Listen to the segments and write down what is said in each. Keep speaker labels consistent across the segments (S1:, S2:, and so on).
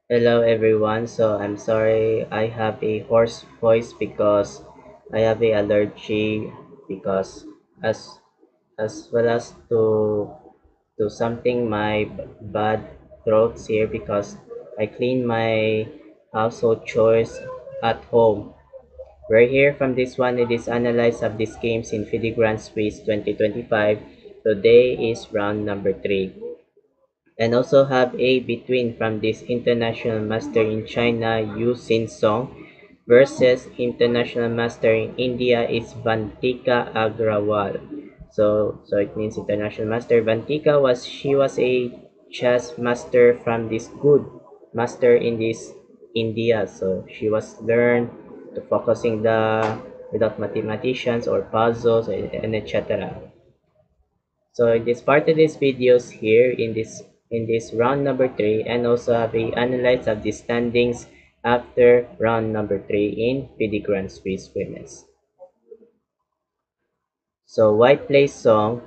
S1: Hello everyone. So I'm sorry I have a hoarse voice because I have a allergy because as as well as to something my bad throats here because I clean my household chores at home. We're here from this one. It is analyze of these games in FIDE Grand Swiss 2025. Today is round number 3. And also have a between from this international master in China Yu Sin Song versus international master in India is Vantika Agrawal. So it means international master. Vantika was a chess master from this good master in this India. So she was learned to focusing the without mathematicians or puzzles and etc. So in this part of this videos here in this round number 3 and also have a analyze of the standings after round number 3 in FIDE Grand Swiss Women's. So white plays song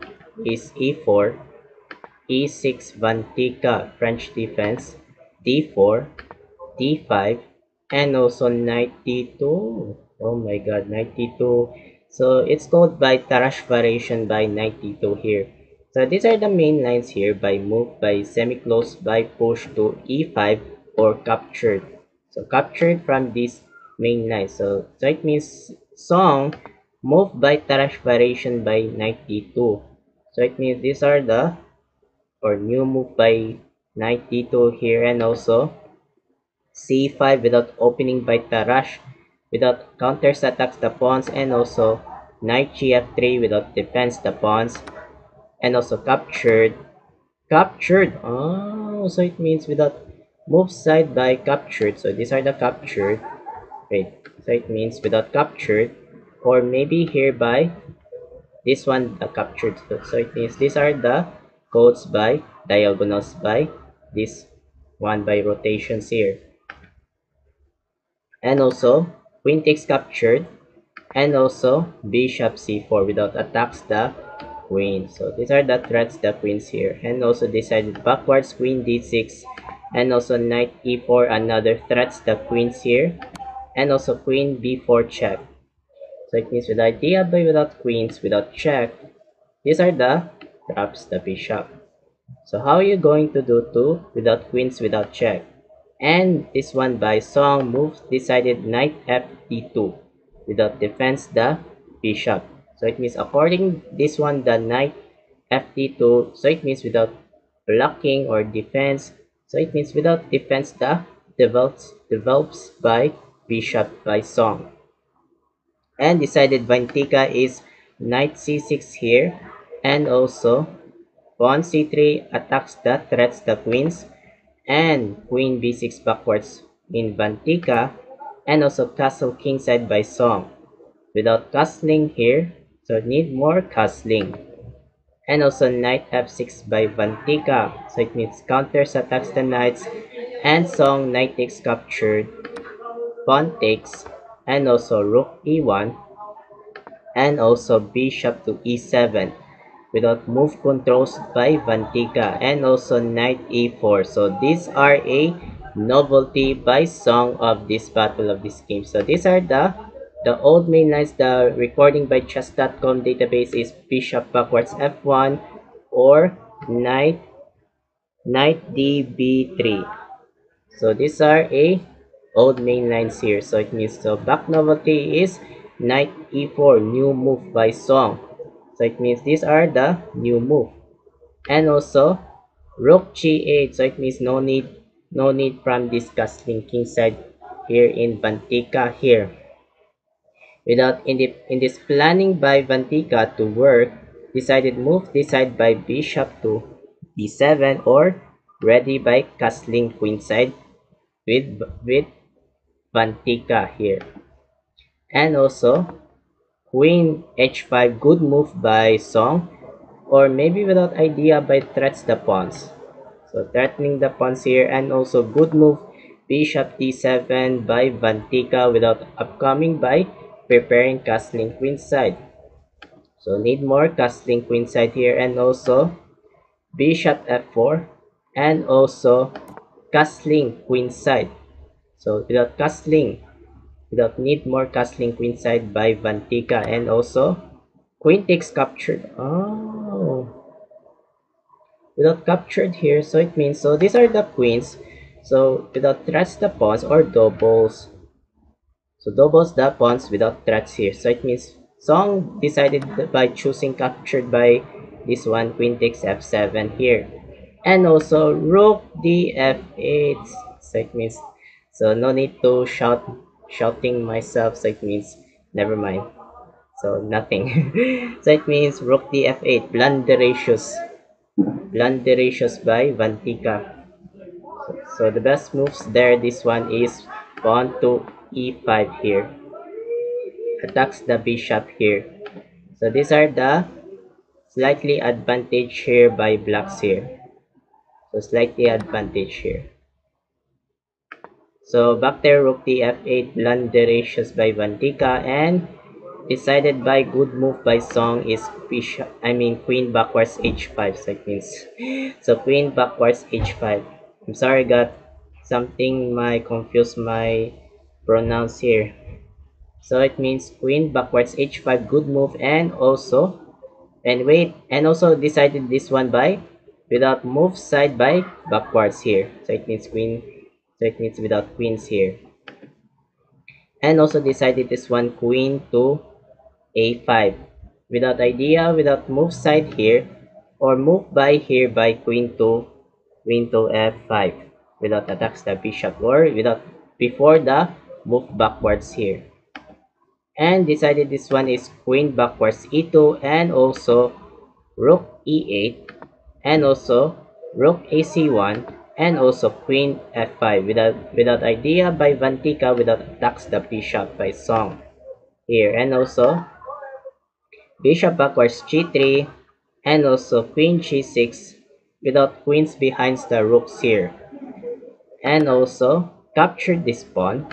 S1: is e4, e6 Vantika French defense, d4, d5, and also knight d2. Oh my god, knight d2. So it's called by Tarrasch variation by knight d2 here. So these are the main lines here by move, by semi-close, by push to e5 or captured. So captured from this main line. So it means song move by Tarrasch variation by knight d2. So it means these are the or new move by knight d2 here and also c5 without opening by Tarrasch, without counters attacks the pawns, and also knight gf3 without defense the pawns, and also captured. Oh, so it means without move side by captured. So these are the captured. Wait, so it means without captured, or maybe here by this one the captured. So it means these are the codes by diagonals by this one by rotations here. And also queen takes captured, and also bishop c4 without attacks the queen. So these are the threats the queens here, and also decided backwards queen d6, and also knight e4 another threats the queens here, and also queen b4 check. So it means with the idea by without queens without check, these are the traps the bishop. So how are you going to do two without queens without check? And this one by song moves decided knight f d2 without defense the bishop. So it means according this one the knight f d2, so it means without blocking or defense. So it means without defense the develops by bishop by song. And decided Vantika is knight c6 here, and also pawn c3 attacks the threats the queens, and queen b6 backwards in Vantika, and also castle kingside by song. Without castling here, so need more castling. And also knight f6 by Vantika, so it means counters attacks the knights, and song knight takes captured, pawn takes, and also rook e1, and also bishop to e7 without move controls by Vantika, and also knight e4. So these are a novelty by song of this battle of this game. So these are the old main lines. The recording by chess.com database is bishop backwards f1 or knight db3. So these are a old main lines here. So it means so back novelty is knight e4 new move by song. So it means these are the new move. And also rook g8. So it means no need from this castling king side here in Vantika here. Without in this planning by Vantika to work, decided move decide by bishop to b7 or ready by castling queenside with Vantika here. And also queen h5 good move by song, or maybe without idea by threats the pawns. So threatening the pawns here, and also good move bishop d7 by Vantika without upcoming by preparing castling queenside. So need more castling queenside here, and also bishop f4, and also castling queenside. So without need more castling queenside by Vantika, and also queen takes captured. Oh, without captured here, so it means, so these are the queens. So without threats the pawns or doubles. So doubles the pawns without threats here. So it means Song decided by choosing captured by this one, queen takes f7 here. And also rook d f8. So it means, so no need to shouting myself, so it means never mind. So nothing. So it means rook d f8, blunderatious by Vantika. So the best moves there, this one is pawn to e5 here. Attacks the bishop here. So these are the slightly advantage here by blacks here. So slightly advantage here. So back there, rook d f8, blunderatious by Vantika, and decided by good move by Song is bishop, queen backwards h5. So it means, so queen backwards h5. I'm sorry, got something my confused my pronounce here. So it means queen backwards h5, good move, and also, and wait, and also decided this one by without move side by backwards here. So it means queen, so it means without queens here. And also decided this one, queen to a5 without idea, without move side here, or move by here by queen to f5 without attacks the bishop, or without before the move backwards here. And decided this one is queen backwards e2, and also rook e8, and also rook ac1, and also queen f5 without idea by Vantika, without attacks the bishop by Song here. And also bishop backwards g3, and also queen g6 without queens behind the rooks here. And also captured this pawn,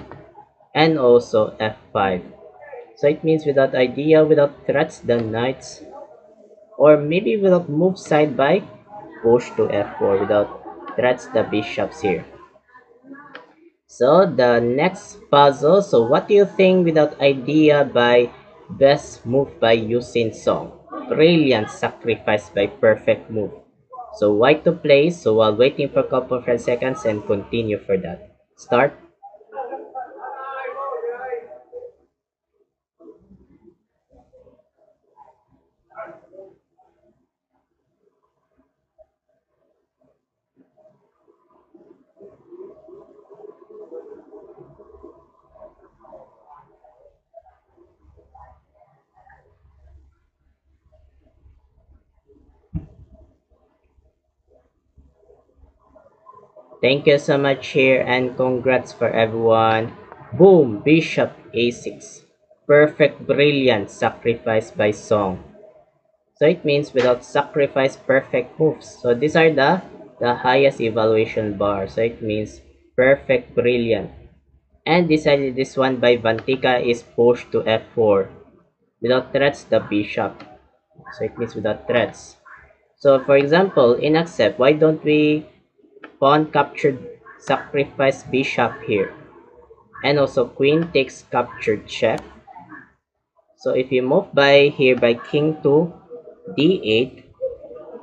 S1: and also f5. So it means without idea, without threats the knights, or maybe without move side by push to f4 without threats the bishops here. So the next puzzle, so what do you think without idea by best move by Yusin Song? Brilliant sacrifice by perfect move. So white to play, so while waiting for a couple of seconds and continue for that. Start. Thank you so much here, and congrats for everyone. Boom! Bishop a6. Perfect, brilliant sacrifice by Song. So it means without sacrifice, perfect moves. So these are the highest evaluation bar. So it means perfect, brilliant. And decided this one by Vantika is pushed to f4 without threats the bishop. So it means without threats. So for example, in accept, why don't we pawn captured sacrifice bishop here? And also queen takes captured check. So if you move by here by king to d8,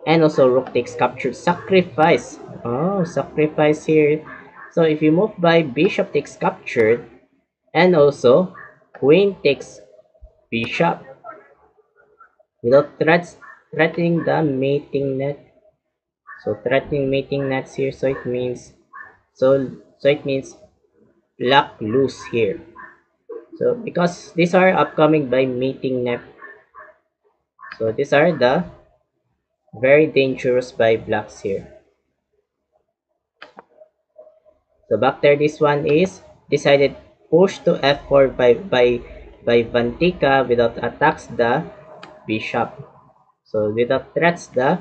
S1: and also rook takes captured sacrifice. Oh, sacrifice here. So if you move by bishop takes captured, and also queen takes bishop without threatening the mating net. So threatening mating nets here, so it means, so it means black lose here. So because these are upcoming by mating net, so these are the very dangerous by blacks here. So back there, this one is decided push to f4 by Vantika without attacks the bishop. So without threats the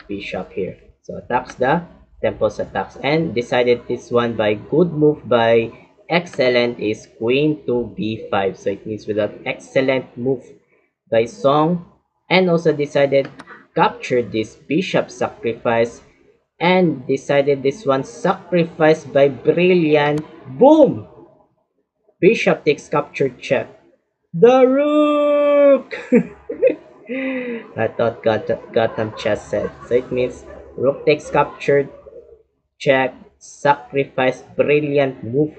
S1: bishop here. So attacks the temples attacks, and decided this one by good move by excellent is queen to b5. So it means without excellent move by Song, and also decided capture this bishop sacrifice and decided this one sacrificed by Brilliant. Boom! Bishop takes captured check. The rook! I thought Gotham chess said. So it means rook takes captured check, sacrifice, brilliant move.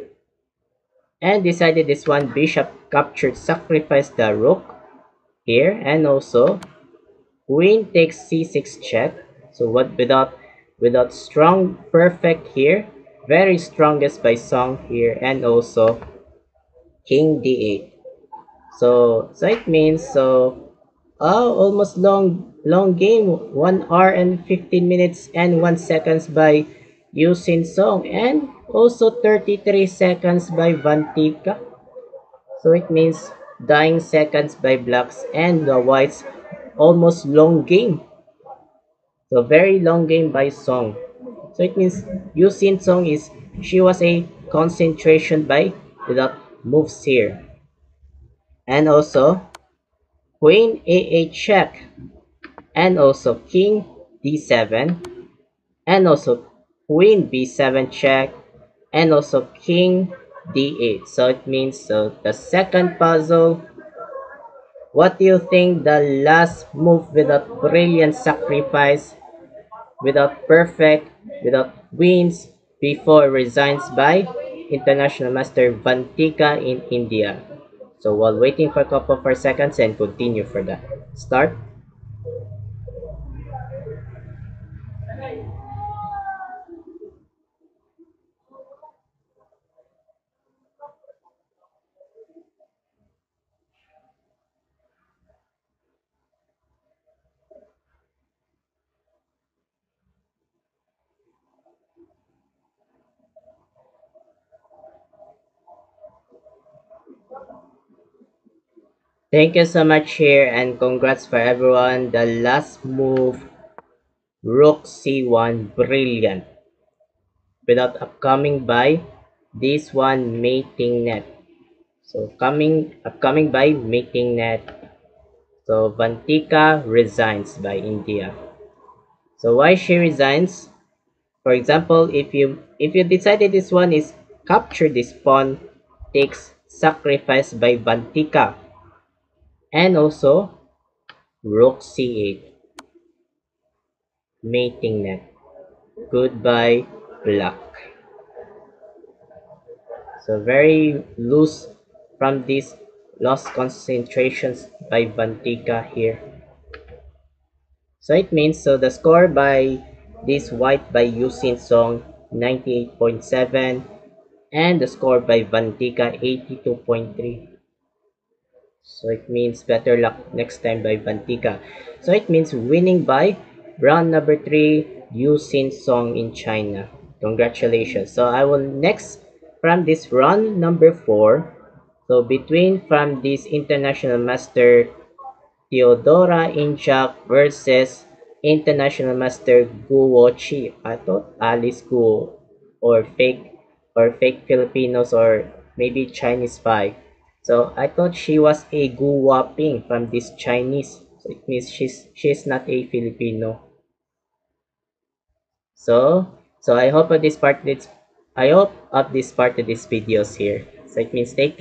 S1: And decided this one bishop captured, sacrifice the rook here, and also queen takes c6 check. So what without strong perfect here, very strongest by Song here, and also king d8. So it means almost long game, 1 hour and 15 minutes and 1 seconds by Yusin Song, and also 33 seconds by Vantika. So it means dying seconds by blacks and the whites, almost long game. So very long game by Song. So it means Yusin Song she was a concentration by without moves here. And also queen a8 check, and also king d7, and also queen b7 check, and also king d8. So it means the second puzzle. What do you think the last move without brilliant sacrifice, without perfect, without wins before resigns by International Master Vantika in India? So while waiting for a couple of seconds and continue for that. Start. Thank you so much here, and congrats for everyone. The last move, rook c1, brilliant. Without upcoming by this one mating net. So upcoming by mating net. So Vantika resigns by India. So why she resigns? For example, if you decided this one is capture this pawn, takes sacrifice by Vantika, and also rook c8, mating net. Goodbye black. So very loose from these lost concentrations by Vantika here. So it means the score by this white by Yusin Song 98.7, and the score by Vantika 82.3. So it means better luck next time by Vantika. So it means winning by round number 3, Yusin Song in China. Congratulations. So I will next from this round number 4. So between from this International Master Theodora Inchak versus International Master Guo Chi. I thought Alice Guo, or fake Filipinos, or maybe Chinese spy. So I thought she was a Guo Ping from this Chinese. So it means she's not a Filipino. So I hope of this part of this videos here. So it means thank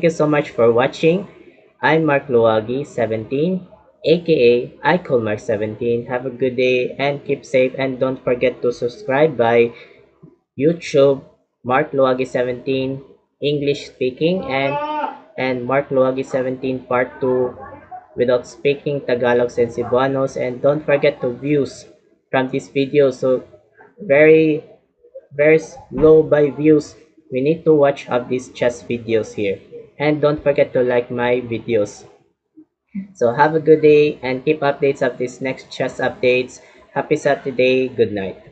S1: you so much for watching. I'm Mark Luwagi 17, aka I call Mark 17. Have a good day and keep safe, and don't forget to subscribe by YouTube Mark Luwagi 17 English speaking, and Mark Luwagi 17 part 2 without speaking Tagalog and Cebuanos. And don't forget to views from this video. So very low by views. We need to watch up these chess videos here. And don't forget to like my videos. So have a good day and keep updates of these next chess updates. Happy Saturday. Good night.